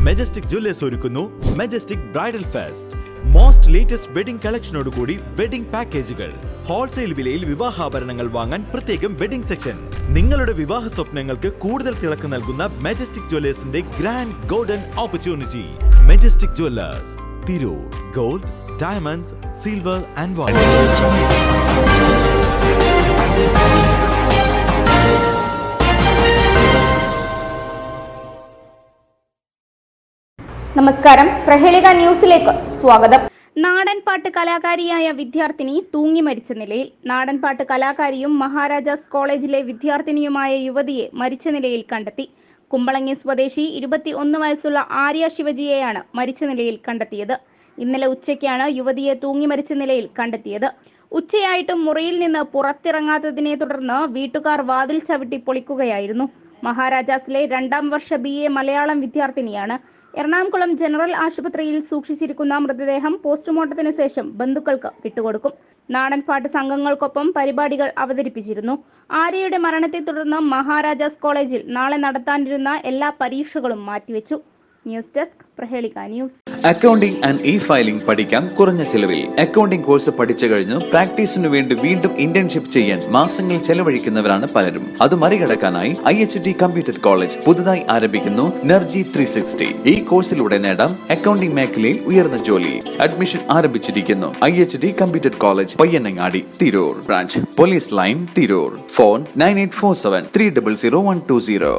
Majestic Jewellers ഒരുക്കുന്നു Majestic bridal fest. Most latest wedding കളക്ഷനോടുകൂടി wedding പാക്കേജുകൾ. ഹോൾസെയിൽ വിലയിൽ വിവാഹാഭരണങ്ങൾ വാങ്ങാൻ പ്രത്യേകം വെഡിംഗ് സെക്ഷൻ. നിങ്ങളുടെ വിവാഹ സ്വപ്നങ്ങൾക്ക് കൂടുതൽ തിളക്കം നൽകുന്ന മെജസ്റ്റിക് ജ്വല്ലേഴ്സിന്റെ grand golden opportunity. Majestic Jewellers, Tirur. Gold, diamonds, silver and white. നമസ്കാരം, പ്രഹേളിക ന്യൂസിലേക്ക് സ്വാഗതം. നാടൻപാട്ട് കലാകാരിയായ വിദ്യാർത്ഥിനി തൂങ്ങി മരിച്ച നിലയിൽ. നാടൻപാട്ട് കലാകാരിയും മഹാരാജാസ് കോളേജിലെ വിദ്യാർത്ഥിനിയുമായ യുവതിയെ മരിച്ച നിലയിൽ കണ്ടെത്തി. കുമ്പളങ്ങി സ്വദേശി 21 വയസ്സുള്ള ആര്യ ശിവജിയെയാണ് മരിച്ച നിലയിൽ കണ്ടെത്തിയത്. ഇന്നലെ ഉച്ചയ്ക്കാണ് യുവതിയെ തൂങ്ങി മരിച്ച നിലയിൽ കണ്ടെത്തിയത്. ഉച്ചയായിട്ടും മുറിയിൽ നിന്ന് പുറത്തിറങ്ങാത്തതിനെ തുടർന്ന് വീട്ടുകാർ വാതിൽ ചവിട്ടി പൊളിക്കുകയായിരുന്നു. മഹാരാജാസിലെ 2ാം വർഷ BA മലയാളം വിദ്യാർത്ഥിനിയാണ്. എറണാകുളം ജനറൽ ആശുപത്രിയിൽ സൂക്ഷിച്ചിരിക്കുന്ന മൃതദേഹം പോസ്റ്റ്മോർട്ടത്തിന് ശേഷം ബന്ധുക്കൾക്ക് വിട്ടുകൊടുക്കും. നാടൻപാട്ട് സംഘങ്ങൾക്കൊപ്പം പരിപാടികൾ അവതരിപ്പിച്ചിരുന്നു. ആര്യയുടെ മരണത്തെ തുടർന്ന് മഹാരാജാസ് കോളേജിൽ നാളെ നടത്താനിരുന്ന എല്ലാ പരീക്ഷകളും മാറ്റിവെച്ചു. News desk, Prahelika news. Accounting and filing പഠിക്കാം കുറഞ്ഞ ചെലവിൽ. അക്കൗണ്ടിംഗ് കോഴ്സ് പഠിച്ചു കഴിഞ്ഞു പ്രാക്ടീസിനു വേണ്ടി വീണ്ടും ഇന്റേൺഷിപ്പ് ചെയ്യാൻ മാസങ്ങൾ ചെലവഴിക്കുന്നവരാണ് പലരും. അത് മറികടക്കാനായി IHT കമ്പ്യൂട്ടർ കോളേജ് പുതുതായി ആരംഭിക്കുന്നു NERGY 360. ഈ കോഴ്സിലൂടെ നേടാം അക്കൗണ്ടിംഗ് മേഖലയിൽ ഉയർന്ന ജോലി. അഡ്മിഷൻ ആരംഭിച്ചിരിക്കുന്നു. IHT computer college, Payyanangadi, Tirur. Branch police line, Tirur. Phone 9847 300 120.